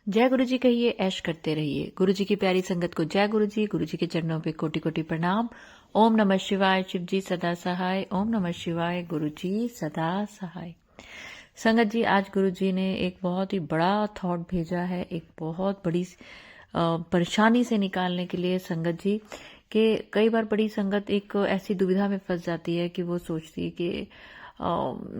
जय गुरु जी कहिए, ऐश करते रहिए। गुरु जी की प्यारी संगत को जय गुरु जी। गुरु जी के चरणों पे कोटि कोटि प्रणाम। ओम नमः शिवाय। शिव जी सदा सहाय। ओम नमः शिवाय। गुरु जी सदा सहाय। संगत जी, आज गुरु जी ने एक बहुत ही बड़ा थॉट भेजा है, एक बहुत बड़ी परेशानी से निकालने के लिए संगत जी कि कई बार बड़ी संगत एक ऐसी दुविधा में फंस जाती है कि वो सोचती है कि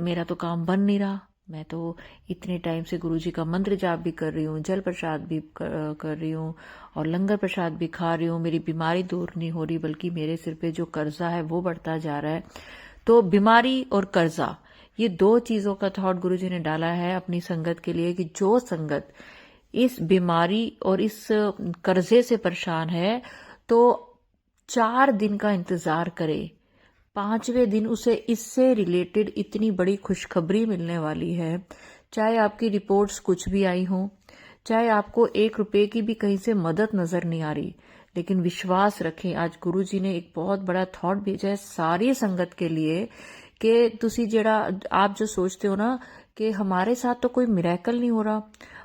मेरा तो काम बन नहीं रहा। मैं तो इतने टाइम से गुरुजी का मंत्र जाप भी कर रही हूँ, जल प्रसाद भी कर रही हूँ और लंगर प्रसाद भी खा रही हूँ, मेरी बीमारी दूर नहीं हो रही, बल्कि मेरे सिर पे जो कर्जा है वो बढ़ता जा रहा है। तो बीमारी और कर्जा, ये दो चीजों का थॉट गुरुजी ने डाला है अपनी संगत के लिए कि जो संगत इस बीमारी और इस कर्जे से परेशान है तो 4 दिन का इंतजार करे। 5वें दिन उसे इससे रिलेटेड इतनी बड़ी खुशखबरी मिलने वाली है। चाहे आपकी रिपोर्ट्स कुछ भी आई हो, चाहे आपको 1 रुपए की भी कहीं से मदद नजर नहीं आ रही, लेकिन विश्वास रखें, आज गुरु जी ने एक बहुत बड़ा थॉट भेजा है सारी संगत के लिए कि तुसी जेड़ा आप जो सोचते हो ना कि हमारे साथ तो कोई मिरेकल नहीं हो रहा,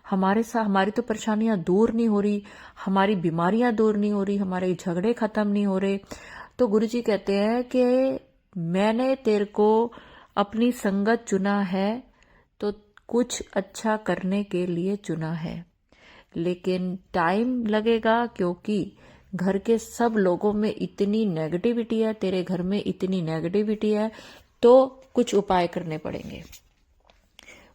हमारे साथ हमारी तो परेशानियां दूर नहीं हो रही, हमारी बीमारियां दूर नहीं हो रही, हमारे झगड़े खत्म नहीं हो रहे, तो गुरुजी कहते हैं कि मैंने तेरे को अपनी संगत चुना है तो कुछ अच्छा करने के लिए चुना है, लेकिन टाइम लगेगा क्योंकि घर के सब लोगों में इतनी नेगेटिविटी है, तेरे घर में इतनी नेगेटिविटी है, तो कुछ उपाय करने पड़ेंगे।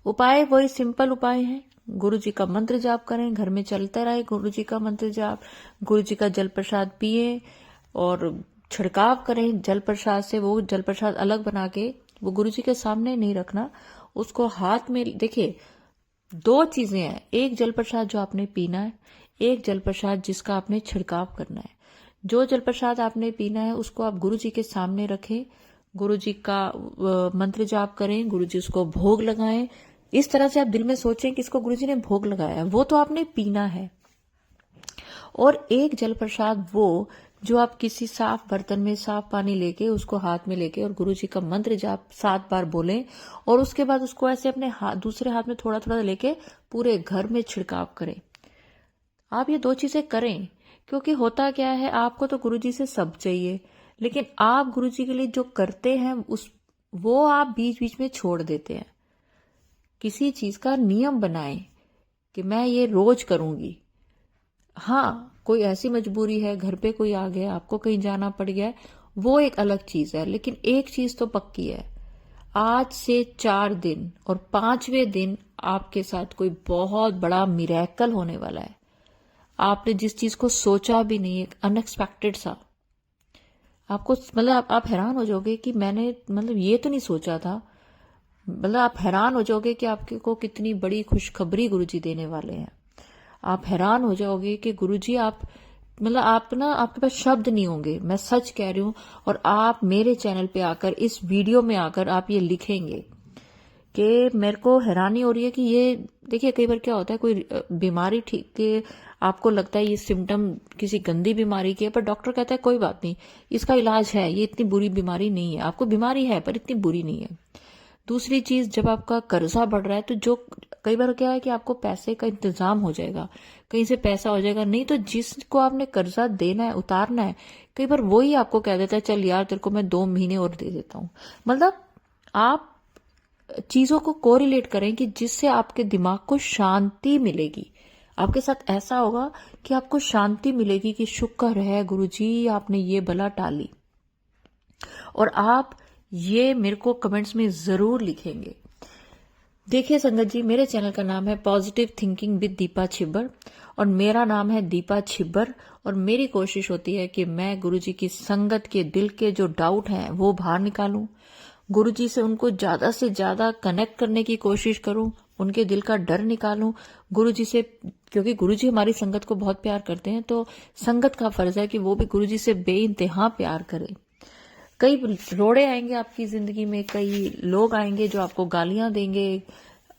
उपाय वही सिंपल उपाय है, गुरु जी का मंत्र जाप करें, घर में चलता रहे गुरु जी का मंत्र जाप, गुरु जी का जल प्रसाद पिए और छिड़काव करें जल प्रसाद से। वो जल प्रसाद अलग बना के वो गुरु जी के सामने नहीं रखना, उसको हाथ में देखिए। 2 चीजें हैं, एक जल प्रसाद जो आपने पीना है, एक जल प्रसाद जिसका आपने छिड़काव करना है। जो जल प्रसाद आपने पीना है उसको आप गुरु जी के सामने रखें, गुरु जी का मंत्र जाप करें, गुरु जी उसको भोग लगाएं। इस तरह से आप दिल में सोचें कि इसको गुरु जी ने भोग लगाया है, वो तो आपने पीना है। और एक जल प्रसाद वो जो आप किसी साफ बर्तन में साफ पानी लेके उसको हाथ में लेके और गुरु जी का मंत्र जाप 7 बार बोलें और उसके बाद उसको ऐसे अपने दूसरे हाथ में थोड़ा थोड़ा लेके पूरे घर में छिड़काव करें। आप ये 2 चीजें करें, क्योंकि होता क्या है, आपको तो गुरु जी से सब चाहिए, लेकिन आप गुरु जी के लिए जो करते हैं वो आप बीच बीच में छोड़ देते हैं। किसी चीज का नियम बनाएं कि मैं ये रोज करूंगी। हाँ, कोई ऐसी मजबूरी है, घर पे कोई आ गया, आपको कहीं जाना पड़ गया, वो एक अलग चीज है, लेकिन एक चीज तो पक्की है, आज से 4 दिन और 5वें दिन आपके साथ कोई बहुत बड़ा मिरेकल होने वाला है। आपने जिस चीज को सोचा भी नहीं, एक अनएक्सपेक्टेड सा, आपको मतलब आप हैरान हो जाओगे कि मैंने मतलब ये तो नहीं सोचा था। मतलब आप हैरान हो जाओगे कि आपके को कितनी बड़ी खुशखबरी गुरुजी देने वाले हैं। आप हैरान हो जाओगे कि गुरुजी आप मतलब आप ना आपके पास शब्द नहीं होंगे, मैं सच कह रही हूं। और आप मेरे चैनल पे आकर इस वीडियो में आकर आप ये लिखेंगे कि मेरे को हैरानी हो रही है कि ये देखिए, कई बार क्या होता है, कोई बीमारी ठीक के आपको लगता है ये सिम्टम किसी गंदी बीमारी की है, पर डॉक्टर कहता है कोई बात नहीं, इसका इलाज है, ये इतनी बुरी बीमारी नहीं है, आपको बीमारी है पर इतनी बुरी नहीं है। दूसरी चीज, जब आपका कर्जा बढ़ रहा है तो जो कई बार क्या है कि आपको पैसे का इंतजाम हो जाएगा, कहीं से पैसा हो जाएगा, नहीं तो जिसको आपने कर्जा देना है उतारना है, कई बार वही आपको कह देता है चल यार तेरे को मैं 2 महीने और दे देता हूं। मतलब आप चीजों को कोरिलेट करें कि जिससे आपके दिमाग को शांति मिलेगी। आपके साथ ऐसा होगा कि आपको शांति मिलेगी कि शुक्र है गुरुजी आपने ये बला टाली। और आप ये मेरे को कमेंट्स में जरूर लिखेंगे। देखिए संगत जी, मेरे चैनल का नाम है positive thinking with Deepa Chhibber और मेरा नाम है दीपा छिब्बर, और मेरी कोशिश होती है कि मैं गुरुजी की संगत के दिल के जो डाउट हैं वो बाहर निकालूं, गुरुजी से उनको ज्यादा से ज्यादा कनेक्ट करने की कोशिश करूं, उनके दिल का डर निकालूं गुरुजी से, क्योंकि गुरुजी हमारी संगत को बहुत प्यार करते हैं, तो संगत का फर्ज है कि वो भी गुरुजी से बेइंतहा प्यार करें। कई रोड़े आएंगे आपकी जिंदगी में, कई लोग आएंगे जो आपको गालियां देंगे।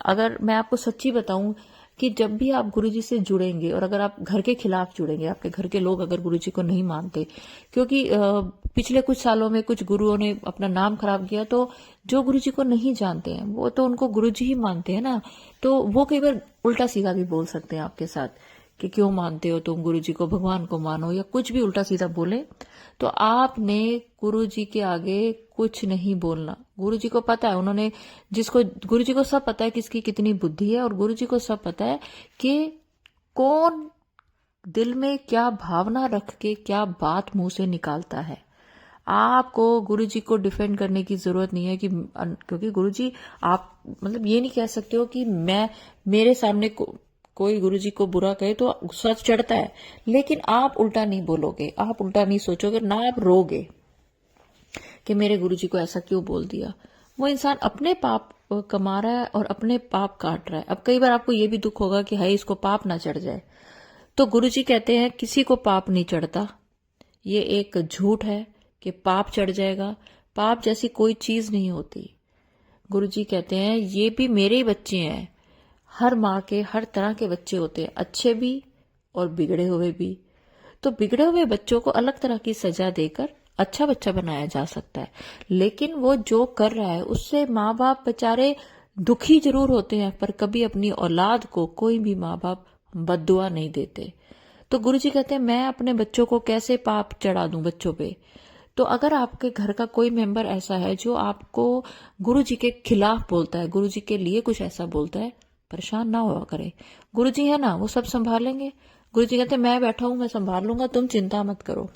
अगर मैं आपको सच्ची बताऊं, कि जब भी आप गुरुजी से जुड़ेंगे और अगर आप घर के खिलाफ जुड़ेंगे, आपके घर के लोग अगर गुरुजी को नहीं मानते, क्योंकि पिछले कुछ सालों में कुछ गुरुओं ने अपना नाम खराब किया, तो जो गुरुजी को नहीं जानते हैं वो तो उनको गुरुजी ही मानते हैं ना, तो वो कई बार उल्टा सीधा भी बोल सकते हैं आपके साथ कि क्यों मानते हो तुम गुरुजी को, भगवान को मानो, या कुछ भी उल्टा सीधा बोले। तो आपने गुरुजी के आगे कुछ नहीं बोलना। गुरुजी को पता है, उन्होंने जिसको, गुरुजी को सब पता है किसकी कितनी बुद्धि है, और गुरुजी को सब पता है कि कौन दिल में क्या भावना रख के क्या बात मुंह से निकालता है। आपको गुरुजी को डिफेंड करने की जरूरत नहीं है कि क्योंकि गुरुजी, आप मतलब ये नहीं कह सकते हो कि मेरे सामने कोई गुरुजी को बुरा कहे तो गुस्सा चढ़ता है, लेकिन आप उल्टा नहीं बोलोगे, आप उल्टा नहीं सोचोगे, ना आप रोगे कि मेरे गुरुजी को ऐसा क्यों बोल दिया। वो इंसान अपने पाप कमा रहा है और अपने पाप काट रहा है। अब कई बार आपको ये भी दुख होगा कि हाय इसको पाप ना चढ़ जाए, तो गुरुजी कहते हैं किसी को पाप नहीं चढ़ता। ये एक झूठ है कि पाप चढ़ जाएगा। पाप जैसी कोई चीज नहीं होती। गुरुजी कहते हैं ये भी मेरे ही बच्चे हैं। हर माँ के हर तरह के बच्चे होते हैं, अच्छे भी और बिगड़े हुए भी। तो बिगड़े हुए बच्चों को अलग तरह की सजा देकर अच्छा बच्चा बनाया जा सकता है, लेकिन वो जो कर रहा है उससे माँ बाप बेचारे दुखी जरूर होते हैं, पर कभी अपनी औलाद को कोई भी माँ बाप बद्दुआ नहीं देते। तो गुरुजी कहते हैं मैं अपने बच्चों को कैसे पाप चढ़ा दूं बच्चों पे। तो अगर आपके घर का कोई मेंबर ऐसा है जो आपको गुरुजी के खिलाफ बोलता है, गुरुजी के लिए कुछ ऐसा बोलता है, परेशान ना हुआ करे। गुरुजी है ना, वो सब संभालेंगे। गुरुजी कहते हैं मैं बैठा हूं, मैं संभाल लूंगा, तुम चिंता मत करो।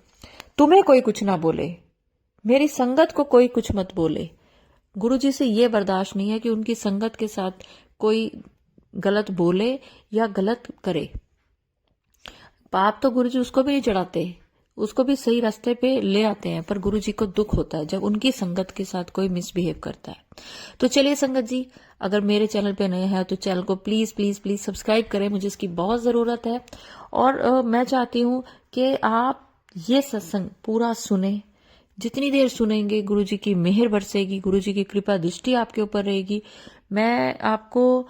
तुम्हें कोई कुछ ना बोले, मेरी संगत को कोई कुछ मत बोले। गुरुजी से ये बर्दाश्त नहीं है कि उनकी संगत के साथ कोई गलत बोले या गलत करे। पाप तो गुरुजी उसको भी नहीं चढ़ाते, उसको भी सही रास्ते पे ले आते हैं, पर गुरुजी को दुख होता है जब उनकी संगत के साथ कोई मिसबिहेव करता है। तो चलिए संगत जी, अगर मेरे चैनल पे नए हैं तो चैनल को प्लीज प्लीज प्लीज सब्सक्राइब करें, मुझे इसकी बहुत जरूरत है। और मैं चाहती हूँ कि आप ये सत्संग पूरा सुने। जितनी देर सुनेंगे गुरुजी की मेहर बरसेगी, गुरुजी की कृपा दृष्टि आपके ऊपर रहेगी। मैं आपको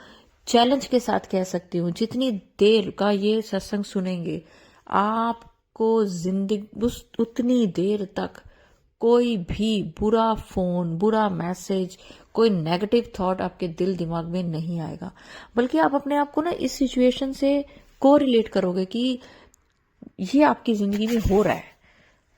चैलेंज के साथ कह सकती हूँ, जितनी देर का ये सत्संग सुनेंगे आपको जिंदगी उतनी देर तक कोई भी बुरा फोन, बुरा मैसेज, कोई नेगेटिव थॉट आपके दिल दिमाग में नहीं आएगा, बल्कि आप अपने आप को ना इस सिचुएशन से को रिलेट करोगे कि ये आपकी जिंदगी में हो रहा है।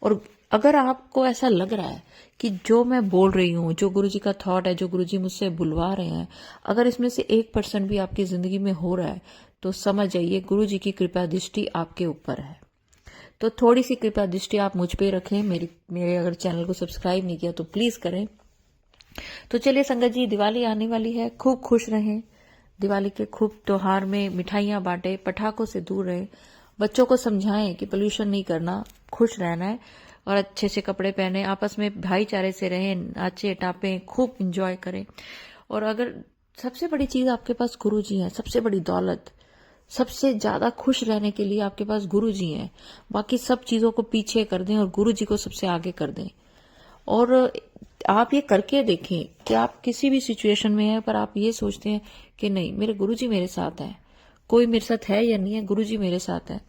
और अगर आपको ऐसा लग रहा है कि जो मैं बोल रही हूँ, जो गुरुजी का थॉट है, जो गुरुजी मुझसे बुलवा रहे हैं, अगर इसमें से 1% भी आपकी जिंदगी में हो रहा है, तो समझ जाइए गुरुजी की कृपा दृष्टि आपके ऊपर है। तो थोड़ी सी कृपा दृष्टि आप मुझ पे रखें। मेरे अगर चैनल को सब्सक्राइब नहीं किया तो प्लीज करें। तो चलिए संगत जी, दिवाली आने वाली है, खूब खुश रहें। दिवाली के खूब त्योहार में मिठाइयां बांटे, पटाखों से दूर रहें, बच्चों को समझाएं कि पोल्यूशन नहीं करना, खुश रहना है, और अच्छे से कपड़े पहने, आपस में भाईचारे से रहें, नाचे टापे, खूब इंजॉय करें। और अगर सबसे बड़ी चीज आपके पास गुरुजी हैं, सबसे बड़ी दौलत, सबसे ज्यादा खुश रहने के लिए आपके पास गुरुजी हैं। बाकी सब चीजों को पीछे कर दें और गुरुजी को सबसे आगे कर दें। और आप ये करके देखें कि आप किसी भी सिचुएशन में हैं, पर आप ये सोचते हैं कि नहीं, मेरे गुरुजी मेरे साथ हैं, कोई मेरे साथ है या नहीं है, गुरुजी मेरे साथ है।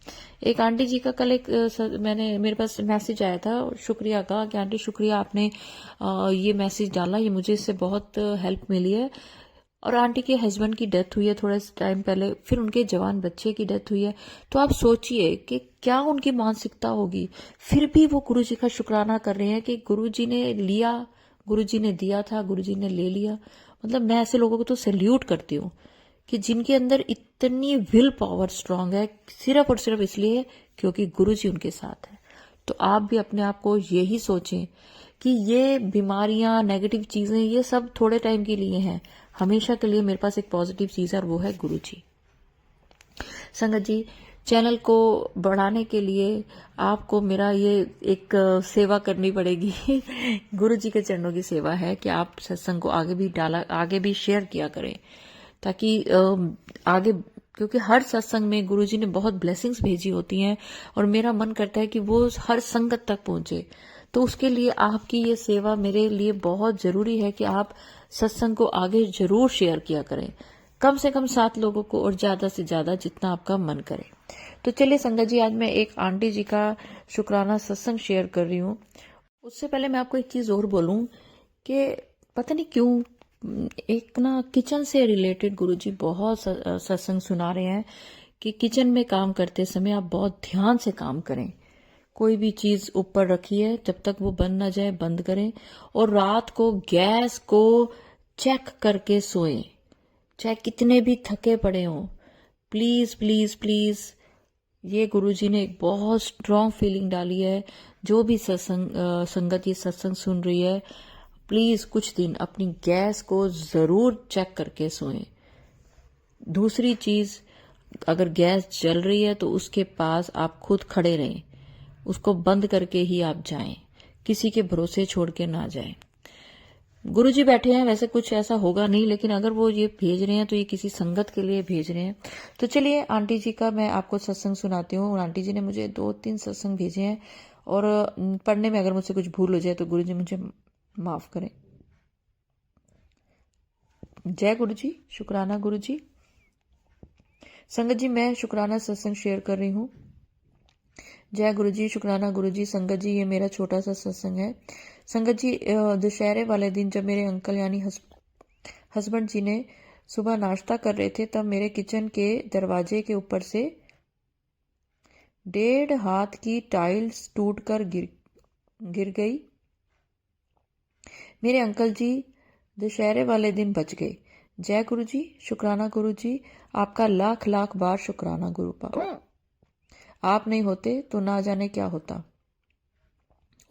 एक आंटी जी का कल मेरे पास मैसेज आया था, शुक्रिया का कि आंटी शुक्रिया आपने ये मैसेज डाला, ये मुझे इससे बहुत हेल्प मिली है। और आंटी के हस्बैंड की डेथ हुई है थोड़े टाइम पहले, फिर उनके जवान बच्चे की डेथ हुई है। तो आप सोचिए कि क्या उनकी मानसिकता होगी, फिर भी वो गुरुजी का शुक्राना कर रहे हैं कि गुरुजी ने लिया, गुरुजी ने दिया था, गुरुजी ने ले लिया। मतलब मैं ऐसे लोगों को तो सैल्यूट करती हूँ कि जिनके अंदर इतनी विल पावर स्ट्रांग है, सिर्फ और सिर्फ इसलिए क्योंकि गुरुजी उनके साथ है। तो आप भी अपने आप को यही सोचें कि ये बीमारियां, नेगेटिव चीजें, ये सब थोड़े टाइम के लिए हैं, हमेशा के लिए मेरे पास एक पॉजिटिव चीज है और वो है गुरुजी। संगत जी, चैनल को बढ़ाने के लिए आपको मेरा ये एक सेवा करनी पड़ेगी गुरुजी के चरणों की सेवा है कि आप सत्संग को आगे भी शेयर किया करें, ताकि आगे, क्योंकि हर सत्संग में गुरुजी ने बहुत ब्लेसिंग्स भेजी होती हैं और मेरा मन करता है कि वो हर संगत तक पहुंचे। तो उसके लिए आपकी ये सेवा मेरे लिए बहुत जरूरी है कि आप सत्संग को आगे जरूर शेयर किया करें, कम से कम 7 लोगों को और ज़्यादा से ज़्यादा जितना आपका मन करे। तो चलिए संगत जी, आज मैं एक आंटी जी का शुक्राना सत्संग शेयर कर रही हूँ। उससे पहले मैं आपको एक चीज़ और बोलूँ कि पता नहीं क्यों एक ना किचन से रिलेटेड गुरुजी बहुत सत्संग सुना रहे हैं कि किचन में काम करते समय आप बहुत ध्यान से काम करें। कोई भी चीज़ ऊपर रखी है, जब तक वो बंद ना जाए बंद करें, और रात को गैस को चेक करके सोएं, चाहे कितने भी थके पड़े हों। प्लीज़ प्लीज़ प्लीज़, ये गुरुजी ने एक बहुत स्ट्रॉन्ग फीलिंग डाली है। जो भी संगत ये सत्संग सुन रही है, प्लीज़ कुछ दिन अपनी गैस को ज़रूर चेक करके सोएं। दूसरी चीज़, अगर गैस जल रही है तो उसके पास आप खुद खड़े रहें, उसको बंद करके ही आप जाएं, किसी के भरोसे छोड़ के ना जाएं। गुरुजी बैठे हैं, वैसे कुछ ऐसा होगा नहीं, लेकिन अगर वो ये भेज रहे हैं तो ये किसी संगत के लिए भेज रहे हैं। तो चलिए आंटी जी का मैं आपको सत्संग सुनाती हूँ। आंटी जी ने मुझे 2-3 सत्संग भेजे हैं, और पढ़ने में अगर मुझसे कुछ भूल हो जाए तो गुरुजी मुझे माफ करें। जय गुरुजी, शुक्राना गुरुजी। संगत जी, मैं शुक्राना सत्संग शेयर कर रही हूँ। जय गुरुजी, शुक्राना गुरुजी। संगत जी, ये मेरा छोटा सा सत्संग है। संगत जी, दशहरे वाले दिन जब मेरे अंकल यानी हस्बैंड जी ने सुबह नाश्ता कर रहे थे, तब मेरे किचन के दरवाजे के ऊपर से 1.5 हाथ की टाइल्स टूटकर गिर गई। मेरे अंकल जी दशहरे वाले दिन बच गए। जय गुरुजी, शुक्राना गुरुजी। आपका लाख लाख बार शुक्राना गुरुपा। आप नहीं होते तो ना जाने क्या होता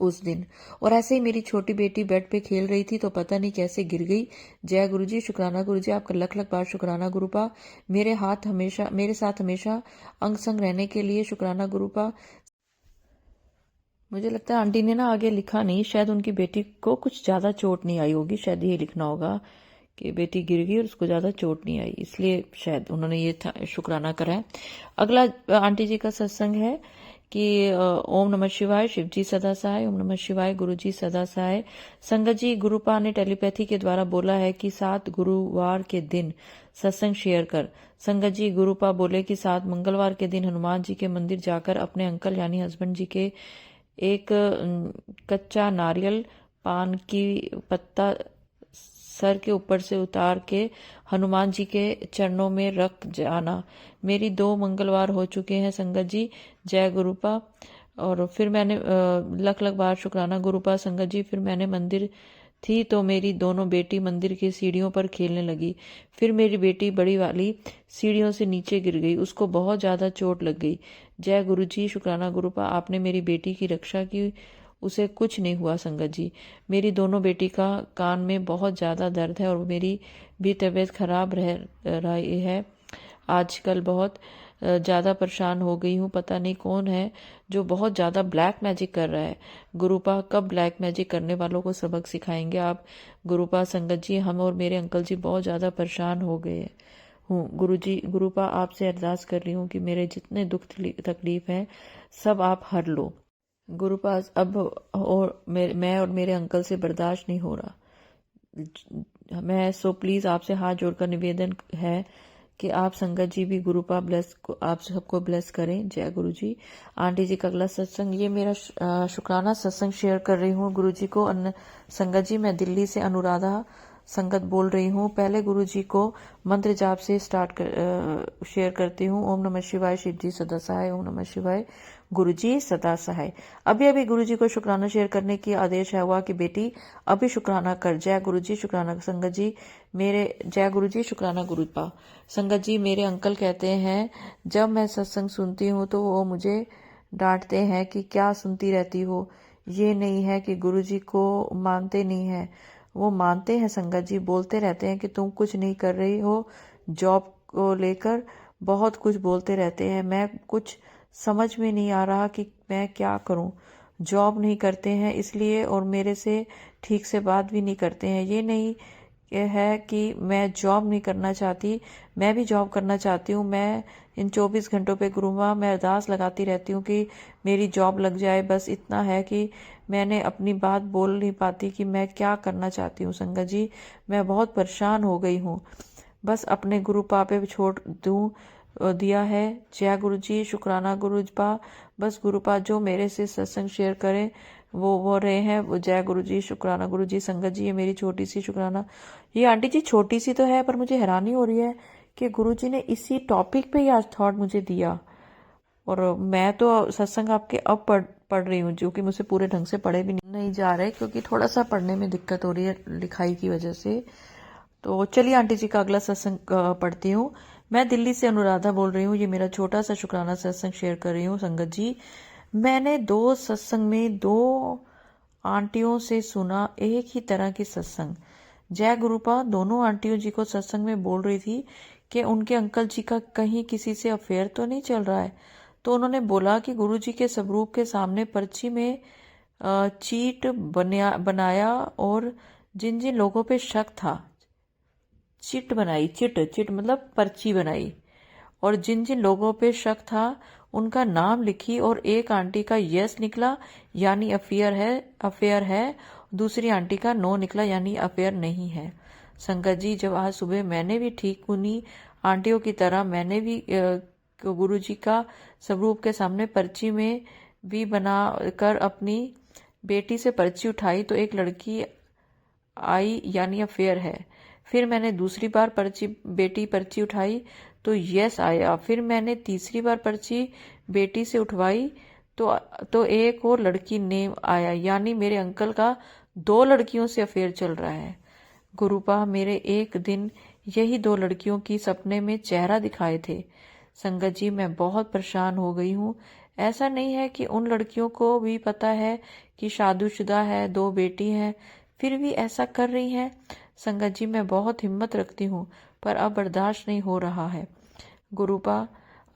उस दिन। और ऐसे ही मेरी छोटी बेटी बेड पे खेल रही थी तो पता नहीं कैसे गिर गई। जय गुरुजी, शुक्राना गुरुजी। आपका लख लख बार शुक्राना गुरुपा। मेरे साथ हमेशा अंग संग रहने के लिए शुक्राना गुरुपा। मुझे लगता है आंटी ने ना आगे लिखा नहीं, शायद उनकी बेटी को कुछ ज्यादा चोट नहीं आई होगी, शायद ये लिखना होगा कि बेटी गिर गई और उसको ज्यादा चोट नहीं आई, इसलिए शायद उन्होंने ये शुक्राना करा है। अगला आंटी जी का सत्संग है कि ओम नमः शिवाय, शिव जी सदा सहाय। ओम नमः शिवाय, गुरु जी सदा सहाय। संगत जी, गुरुपा ने टेलीपैथी के द्वारा बोला है कि 7 गुरुवार के दिन सत्संग शेयर कर। संगत जी, गुरुपा बोले कि 7 मंगलवार के दिन हनुमान जी के मंदिर जाकर अपने अंकल यानी हस्बैंड जी के एक कच्चा नारियल पान की पत्ता सर के ऊपर से उतार के हनुमान जी के चरणों में रख जाना। मेरी 2 मंगलवार हो चुके हैं संगत जी। जय गुरुपा। और फिर मैंने लख लख बार शुक्राना गुरुपा। संगत जी, फिर मैंने मंदिर थी तो मेरी दोनों बेटी मंदिर की सीढ़ियों पर खेलने लगी। फिर मेरी बेटी बड़ी वाली सीढ़ियों से नीचे गिर गई, उसको बहुत ज्यादा चोट लग गई। जय गुरु जी, शुक्राना गुरुपा। आपने मेरी बेटी की रक्षा की, उसे कुछ नहीं हुआ। संगत जी, मेरी दोनों बेटी का कान में बहुत ज़्यादा दर्द है और मेरी भी तबीयत खराब रह रही है। आजकल बहुत ज़्यादा परेशान हो गई हूँ। पता नहीं कौन है जो बहुत ज़्यादा ब्लैक मैजिक कर रहा है। गुरुपा, कब ब्लैक मैजिक करने वालों को सबक सिखाएंगे आप? गुरुपा, संगत जी, हम और मेरे अंकल जी बहुत ज़्यादा परेशान हो गए हूँ। गुरु जी, गुरुपा, आपसे अरदास कर रही हूँ कि मेरे जितने दुख तकलीफ हैं सब आप हर लो। गुरु पास अब और मैं और मेरे अंकल से बर्दाश्त नहीं हो रहा। मैं प्लीज आपसे हाथ जोड़कर निवेदन है कि आप संगत जी भी गुरुपा आप सबको ब्लेस करें। जय गुरु जी। आंटी जी का अगला सत्संग, ये मेरा शुक्राना सत्संग शेयर कर रही हूँ गुरु जी को। संगत जी, मैं दिल्ली से अनुराधा संगत बोल रही हूँ। पहले गुरु जी को मंत्र जाप से शेयर करती हूँ। ओम नमः शिवाय, शिव जी सदा सहाय। ओम नमः शिवाय, गुरु जी सदा सहाय। अभी अभी गुरु जी को शुक्राना शेयर करने की आदेश है हुआ कि बेटी अभी शुक्राना कर। जय गुरु जी, शुक्राना। संगत जी मेरे, जय गुरु जी, शुक्राना गुरुपा। संगत जी, मेरे अंकल कहते हैं जब मैं सत्संग सुनती हूँ तो वो मुझे डांटते हैं कि क्या सुनती रहती हो। ये नहीं है कि गुरु जी को मानते नहीं है, वो मानते हैं संगत जी। बोलते रहते हैं कि तुम कुछ नहीं कर रही हो, जॉब को लेकर बहुत कुछ बोलते रहते हैं। मैं कुछ समझ में नहीं आ रहा कि मैं क्या करूं। जॉब नहीं करते हैं इसलिए, और मेरे से ठीक से बात भी नहीं करते हैं। ये नहीं है कि मैं जॉब नहीं करना चाहती, मैं भी जॉब करना चाहती हूँ। मैं इन 24 घंटों पे गुरुमा मैं अरदास लगाती रहती हूँ कि मेरी जॉब लग जाए। बस इतना है कि मैंने अपनी बात बोल नहीं पाती कि मैं क्या करना चाहती हूँ। संगत जी, मैं बहुत परेशान हो गई हूँ। बस अपने गुरु पा पे छोड़ दूं दिया है। जय गुरु जी, शुक्राना गुरु पा। बस गुरु पा जो मेरे से सत्संग शेयर करें वो रहे हैं। वो जय गुरु जी, शुक्राना गुरु जी। संगत जी, ये मेरी छोटी सी शुक्राना। ये आंटी जी छोटी सी तो है, पर मुझे हैरानी हो रही है कि गुरु जी ने इसी टॉपिक पे ही आज थॉट मुझे दिया। और मैं तो सत्संग आपके अब पढ़ रही हूँ, जो कि मुझसे पूरे ढंग से पढ़े भी नहीं जा रहे, क्योंकि थोड़ा सा पढ़ने में दिक्कत हो रही है लिखाई की वजह से। तो चलिए आंटी जी का अगला सत्संग पढ़ती हूँ। मैं दिल्ली से अनुराधा बोल रही हूँ। ये मेरा छोटा सा शुक्राना सत्संग शेयर कर रही हूँ। संगत जी, मैंने 2 सत्संग में 2 आंटियों से सुना एक ही तरह की सत्संग। जय गुरुपा दोनों आंटियों जी को सत्संग में बोल रही थी कि उनके अंकल जी का कहीं किसी से अफेयर तो नहीं चल रहा है। तो उन्होंने बोला कि गुरु जी के स्वरूप के सामने पर्ची में चीट बनाया और जिन जिन लोगों पे शक था, चिट बनाई। चिट मतलब पर्ची बनाई, और जिन जिन लोगों पे शक था उनका नाम लिखी, और एक आंटी का यस निकला यानी अफेयर है, दूसरी आंटी का नो निकला यानी अफेयर नहीं है। संगत जी, जब आज सुबह मैंने भी ठीक उन्हीं आंटियों की तरह मैंने भी गुरु जी का स्वरूप के सामने पर्ची में भी बना कर अपनी बेटी से पर्ची उठाई तो एक लड़की आई यानी अफेयर है। फिर मैंने दूसरी बार बेटी पर्ची उठाई तो यस आया। फिर मैंने तीसरी बार पर्ची बेटी से उठवाई तो एक और लड़की नेम आया, यानी मेरे अंकल का 2 लड़कियों से अफेयर चल रहा है। गुरुपा मेरे एक दिन यही 2 लड़कियों की सपने में चेहरा दिखाए थे। संगत जी, मैं बहुत परेशान हो गई हूँ। ऐसा नहीं है कि उन लड़कियों को भी पता है कि शादीशुदा है, 2 बेटी हैं, फिर भी ऐसा कर रही हैं। संगत जी, मैं बहुत हिम्मत रखती हूँ, पर अब बर्दाश्त नहीं हो रहा है। गुरुपा,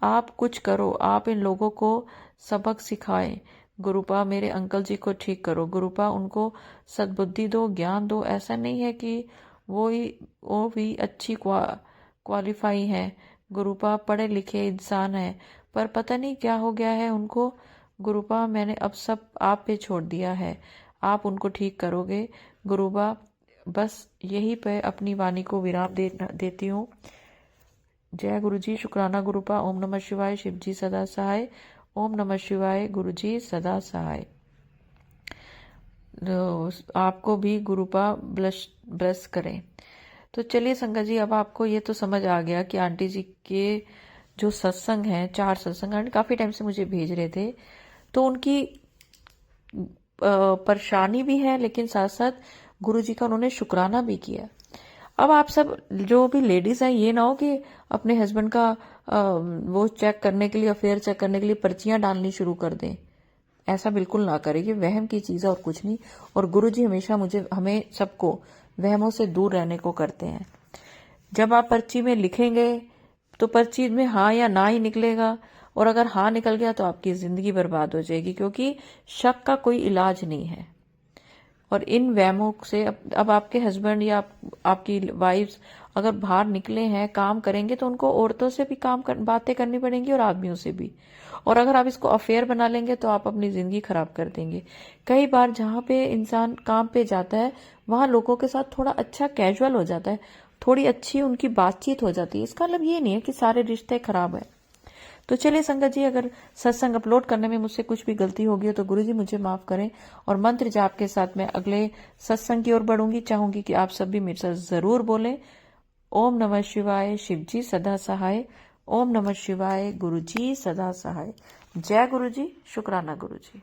आप कुछ करो, आप इन लोगों को सबक सिखाएं। गुरुपा, मेरे अंकल जी को ठीक करो। गुरुपा, उनको सद्बुद्धि दो, ज्ञान दो। ऐसा नहीं है कि वो भी अच्छी क्वालिफाई हैं। गुरुपा, पढ़े लिखे इंसान हैं, पर पता नहीं क्या हो गया है उनको। गुरुपा, मैंने अब सब आप पे छोड़ दिया है, आप उनको ठीक करोगे। गुरुपा, बस यही पे अपनी वाणी को विराम देती हूँ। जय गुरु जी, शुक्राना गुरुपा। ओम नमः शिवाय। शिव जी सदा सहाय। ओम नमः शिवाय। गुरु जी सदा सहाय। आपको भी गुरुपा ब्लेस करें। तो चलिए संगत जी, अब आपको ये तो समझ आ गया कि आंटी जी के जो सत्संग हैं, 4 सत्संग आंटी काफी टाइम से मुझे भेज रहे थे, तो उनकी परेशानी भी है, लेकिन साथ साथ गुरु जी का उन्होंने शुक्राना भी किया। अब आप सब जो भी लेडीज हैं, ये ना हो कि अपने हस्बैंड का वो चेक करने के लिए, अफेयर चेक करने के लिए पर्चियां डालनी शुरू कर दें। ऐसा बिल्कुल ना करें, ये वहम की चीज है और कुछ नहीं। और गुरु जी हमेशा हमें सबको वहमों से दूर रहने को करते हैं। जब आप पर्ची में लिखेंगे तो पर्ची में हाँ या ना ही निकलेगा, और अगर हाँ निकल गया तो आपकी जिंदगी बर्बाद हो जाएगी, क्योंकि शक का कोई इलाज नहीं है। और इन वहमों से अब आपके हस्बैंड या आपकी वाइफ्स अगर बाहर निकले हैं, काम करेंगे, तो उनको औरतों से भी बातें करनी पड़ेंगी और आदमियों से भी। और अगर आप इसको अफेयर बना लेंगे तो आप अपनी जिंदगी खराब कर देंगे। कई बार जहाँ पे इंसान काम पे जाता है, वहां लोगों के साथ थोड़ा अच्छा कैजुअल हो जाता है, थोड़ी अच्छी उनकी बातचीत हो जाती है। इसका मतलब ये नहीं है कि सारे रिश्ते खराब है। तो चलिए संगत जी, अगर सत्संग अपलोड करने में मुझसे कुछ भी गलती होगी हो तो गुरु जी मुझे माफ करें। और मंत्र जाप के साथ मैं अगले सत्संग की ओर बढ़ूंगी। चाहूंगी कि आप सब भी मेरे साथ जरूर बोलें। ओम नमः शिवाय। शिव जी सदा सहाय। ओम नमः शिवाय। गुरु जी सदा सहाय। जय गुरु जी। शुक्राना गुरु जी।